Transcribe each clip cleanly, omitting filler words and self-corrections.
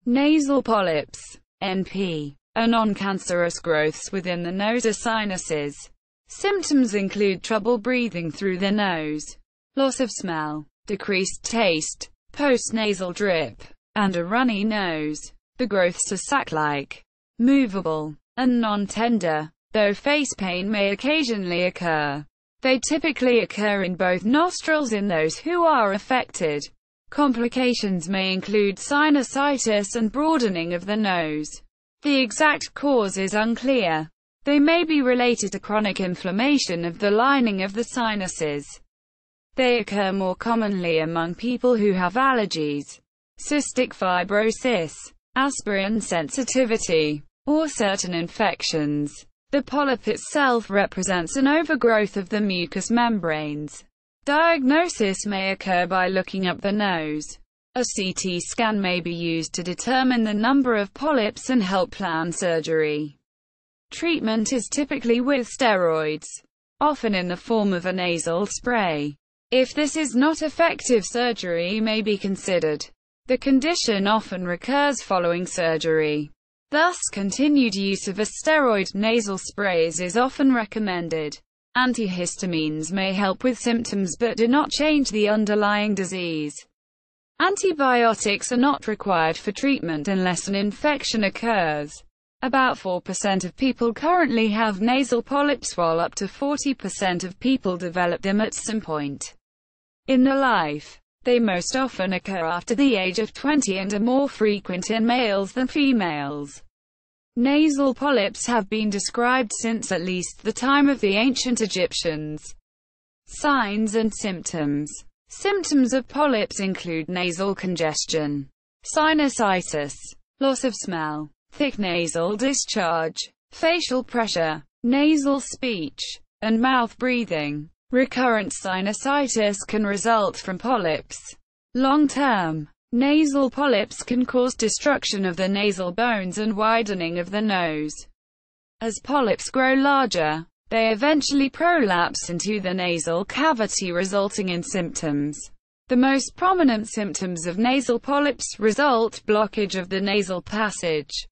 Nasal polyps, NP, are noncancerous growths within the nose or sinuses. Symptoms include trouble breathing through the nose, loss of smell, decreased taste, postnasal drip, and a runny nose. The growths are sac-like, movable, and nontender, though face pain may occasionally occur. They typically occur in both nostrils in those who are affected. Complications may include sinusitis and broadening of the nose. The exact cause is unclear. They may be related to chronic inflammation of the lining of the sinuses. They occur more commonly among people who have allergies, cystic fibrosis, aspirin sensitivity, or certain infections. The polyp itself represents an overgrowth of the mucous membranes. Diagnosis may occur by looking up the nose. A CT scan may be used to determine the number of polyps and help plan surgery. Treatment is typically with steroids, often in the form of a nasal spray. If this is not effective, surgery may be considered. The condition often recurs following surgery. Thus, continued use of a steroid nasal sprays is often recommended. Antihistamines may help with symptoms but do not change the underlying disease. Antibiotics are not required for treatment unless an infection occurs. About 4% of people currently have nasal polyps, while up to 40% of people develop them at some point in their life. They most often occur after the age of 20 and are more frequent in males than females. Nasal polyps have been described since at least the time of the ancient Egyptians. Signs and symptoms. Symptoms of polyps include nasal congestion, sinusitis, loss of smell, thick nasal discharge, facial pressure, nasal speech, and mouth breathing. Recurrent sinusitis can result from polyps. Long-term nasal polyps can cause destruction of the nasal bones and widening of the nose. As polyps grow larger, they eventually prolapse into the nasal cavity, resulting in symptoms. The most prominent symptoms of nasal polyps result blockage of the nasal passage.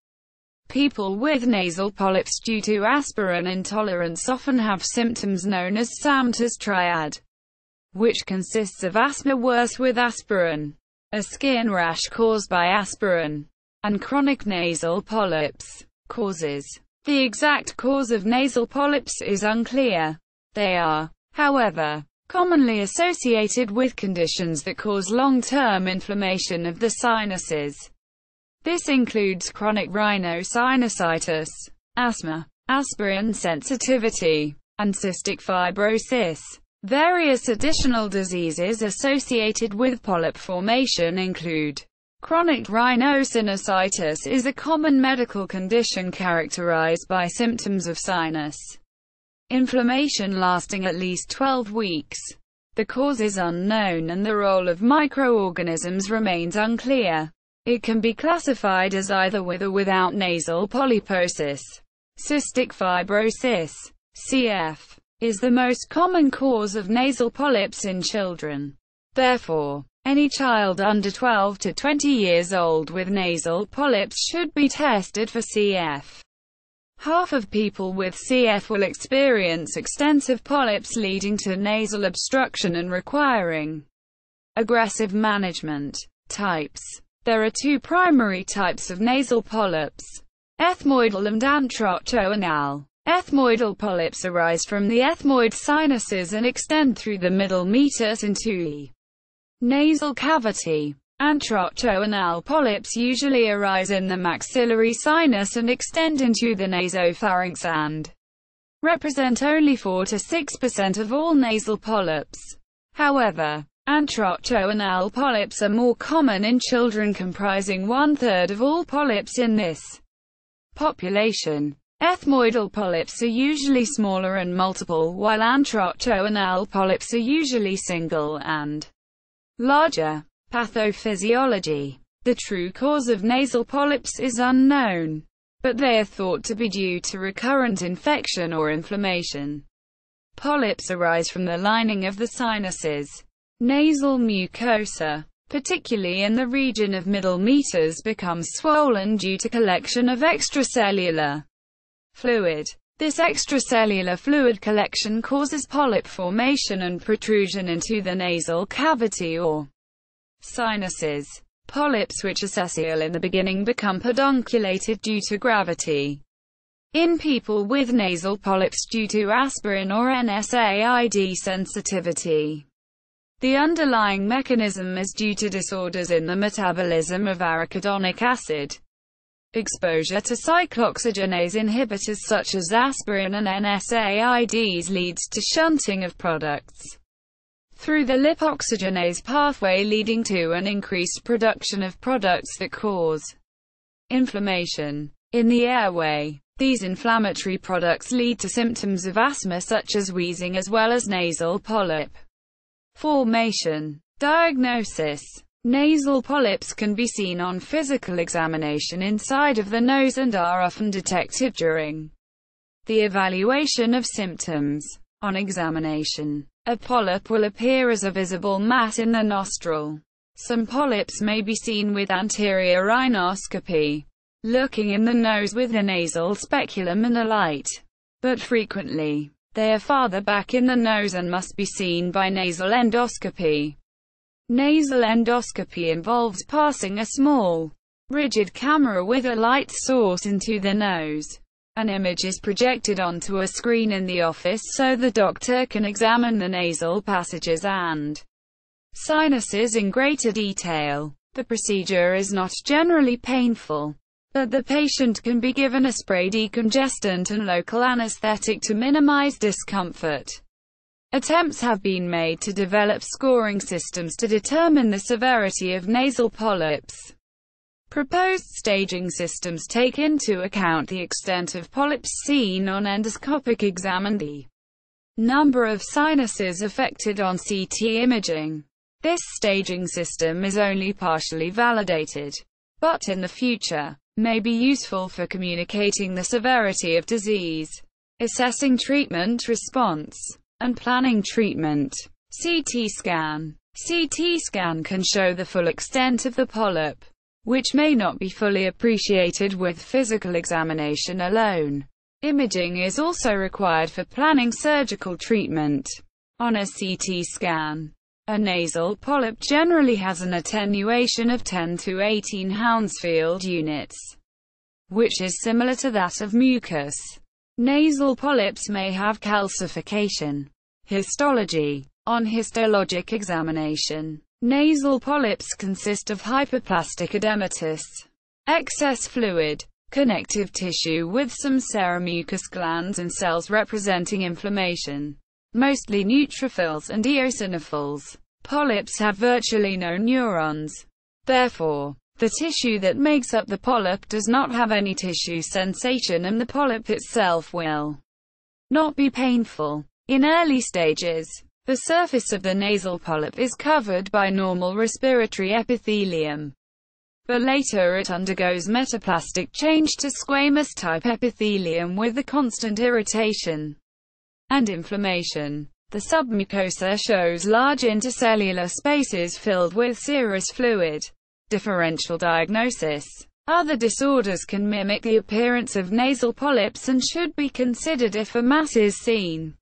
People with nasal polyps due to aspirin intolerance often have symptoms known as Samter's triad, which consists of asthma worse with aspirin, a skin rash caused by aspirin, and chronic nasal polyps. Causes. The exact cause of nasal polyps is unclear. They are, however, commonly associated with conditions that cause long-term inflammation of the sinuses. This includes chronic rhinosinusitis, asthma, aspirin sensitivity, and cystic fibrosis. Various additional diseases associated with polyp formation include chronic rhinosinusitis is a common medical condition characterized by symptoms of sinus inflammation lasting at least 12 weeks. The cause is unknown and the role of microorganisms remains unclear. It can be classified as either with or without nasal polyposis. Cystic fibrosis, CF, is the most common cause of nasal polyps in children. Therefore, any child under 12 to 20 years old with nasal polyps should be tested for CF. Half of people with CF will experience extensive polyps leading to nasal obstruction and requiring aggressive management. Types. There are two primary types of nasal polyps: ethmoidal and antrochoanal. Ethmoidal polyps arise from the ethmoid sinuses and extend through the middle meatus into the nasal cavity. Antrochoanal polyps usually arise in the maxillary sinus and extend into the nasopharynx and represent only 4 to 6% of all nasal polyps. However, antrochoanal polyps are more common in children, comprising 1/3 of all polyps in this population. Ethmoidal polyps are usually smaller and multiple, while antrochoanal polyps are usually single and larger. Pathophysiology. The true cause of nasal polyps is unknown, but they are thought to be due to recurrent infection or inflammation. Polyps arise from the lining of the sinuses, nasal mucosa, particularly in the region of middle meters, becomes swollen due to collection of extracellular fluid. This extracellular fluid collection causes polyp formation and protrusion into the nasal cavity or sinuses. Polyps, which are sessile in the beginning, become pedunculated due to gravity. In people with nasal polyps due to aspirin or NSAID sensitivity, the underlying mechanism is due to disorders in the metabolism of arachidonic acid. Exposure to cyclooxygenase inhibitors such as aspirin and NSAIDs leads to shunting of products through the lipoxygenase pathway, leading to an increased production of products that cause inflammation in the airway. These inflammatory products lead to symptoms of asthma such as wheezing as well as nasal polyp formation. Diagnosis: nasal polyps can be seen on physical examination inside of the nose and are often detected during the evaluation of symptoms. On examination, a polyp will appear as a visible mass in the nostril. Some polyps may be seen with anterior rhinoscopy, looking in the nose with a nasal speculum and a light, but frequently, they are farther back in the nose and must be seen by nasal endoscopy. Nasal endoscopy involves passing a small, rigid camera with a light source into the nose. An image is projected onto a screen in the office so the doctor can examine the nasal passages and sinuses in greater detail. The procedure is not generally painful, but the patient can be given a spray decongestant and local anesthetic to minimize discomfort. Attempts have been made to develop scoring systems to determine the severity of nasal polyps. Proposed staging systems take into account the extent of polyps seen on endoscopic exam and the number of sinuses affected on CT imaging. This staging system is only partially validated, but in the future, may be useful for communicating the severity of disease, assessing treatment response, and planning treatment. CT scan. CT scan can show the full extent of the polyp, which may not be fully appreciated with physical examination alone. Imaging is also required for planning surgical treatment. On a CT scan, a nasal polyp generally has an attenuation of 10 to 18 Hounsfield units, which is similar to that of mucus. Nasal polyps may have calcification. Histology. On histologic examination, nasal polyps consist of hyperplastic edematous, excess fluid, connective tissue with some seromucous glands and cells representing inflammation, mostly neutrophils and eosinophils. Polyps have virtually no neurons. Therefore, the tissue that makes up the polyp does not have any tissue sensation and the polyp itself will not be painful. In early stages, the surface of the nasal polyp is covered by normal respiratory epithelium, but later it undergoes metaplastic change to squamous-type epithelium with the constant irritation and inflammation. The submucosa shows large intercellular spaces filled with serous fluid. Differential diagnosis. Other disorders can mimic the appearance of nasal polyps and should be considered if a mass is seen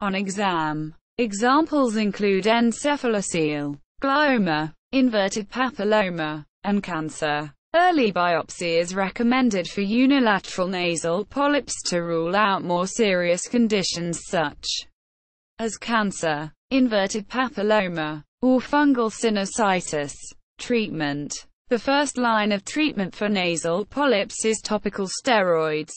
on exam. Examples include encephalocele, glioma, inverted papilloma, and cancer. Early biopsy is recommended for unilateral nasal polyps to rule out more serious conditions such as cancer, inverted papilloma, or fungal sinusitis. Treatment. The first line of treatment for nasal polyps is topical steroids.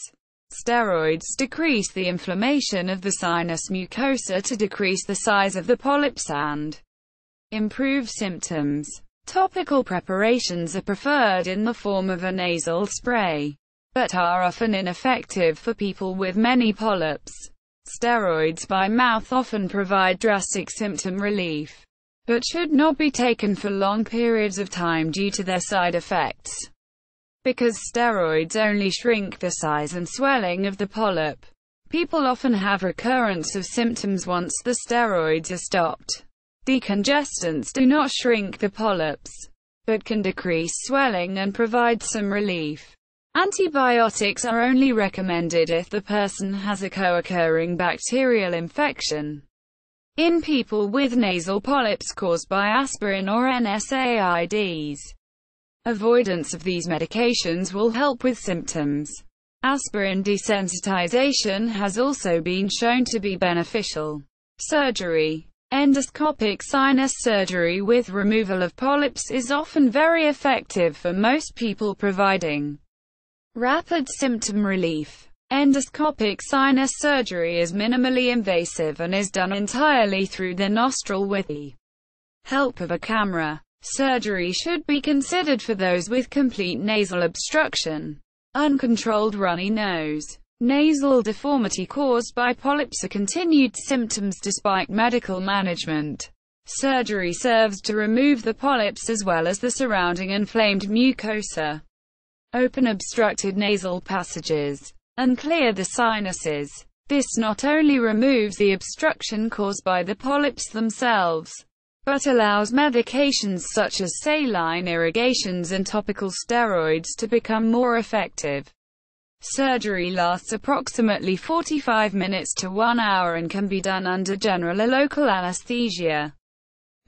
Steroids decrease the inflammation of the sinus mucosa to decrease the size of the polyps and improve symptoms. Topical preparations are preferred in the form of a nasal spray, but are often ineffective for people with many polyps. Steroids by mouth often provide drastic symptom relief, but should not be taken for long periods of time due to their side effects. Because steroids only shrink the size and swelling of the polyp, people often have recurrence of symptoms once the steroids are stopped. Decongestants do not shrink the polyps, but can decrease swelling and provide some relief. Antibiotics are only recommended if the person has a co-occurring bacterial infection. In people with nasal polyps caused by aspirin or NSAIDs, avoidance of these medications will help with symptoms. Aspirin desensitization has also been shown to be beneficial. Surgery. Endoscopic sinus surgery with removal of polyps is often very effective for most people, providing rapid symptom relief. Endoscopic sinus surgery is minimally invasive and is done entirely through the nostril with the help of a camera. Surgery should be considered for those with complete nasal obstruction, uncontrolled runny nose, nasal deformity caused by polyps, or continued symptoms despite medical management. Surgery serves to remove the polyps as well as the surrounding inflamed mucosa, open obstructed nasal passages, and clear the sinuses. This not only removes the obstruction caused by the polyps themselves, but allows medications such as saline irrigations and topical steroids to become more effective. Surgery lasts approximately 45 minutes to 1 hour and can be done under general or local anesthesia.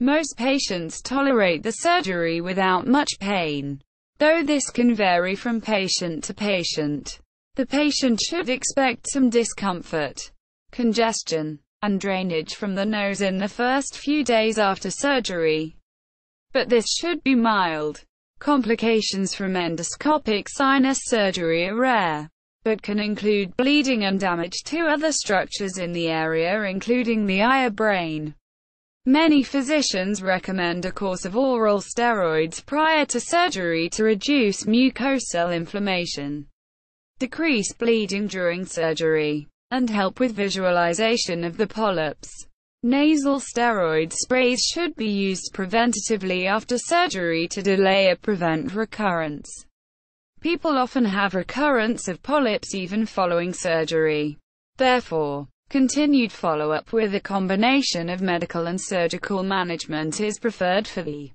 Most patients tolerate the surgery without much pain, though this can vary from patient to patient. The patient should expect some discomfort, congestion, and drainage from the nose in the first few days after surgery, but this should be mild. Complications from endoscopic sinus surgery are rare, but can include bleeding and damage to other structures in the area, including the eye or brain. Many physicians recommend a course of oral steroids prior to surgery to reduce mucosal inflammation, decrease bleeding during surgery, and help with visualization of the polyps. Nasal steroid sprays should be used preventatively after surgery to delay or prevent recurrence. People often have recurrence of polyps even following surgery. Therefore, continued follow-up with a combination of medical and surgical management is preferred for the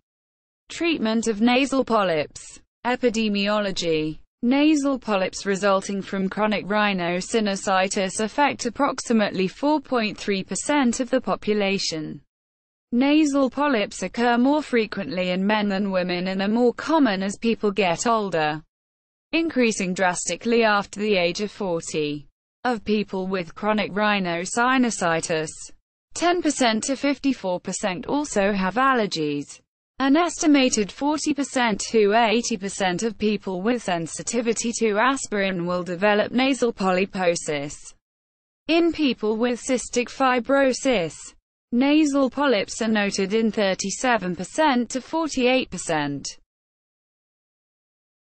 treatment of nasal polyps. Epidemiology. Nasal polyps resulting from chronic rhinosinusitis affect approximately 4.3% of the population. Nasal polyps occur more frequently in men than women and are more common as people get older, increasing drastically after the age of 40. Of people with chronic rhinosinusitis, 10% to 54% also have allergies. An estimated 40% to 80% of people with sensitivity to aspirin will develop nasal polyposis. In people with cystic fibrosis, nasal polyps are noted in 37% to 48%.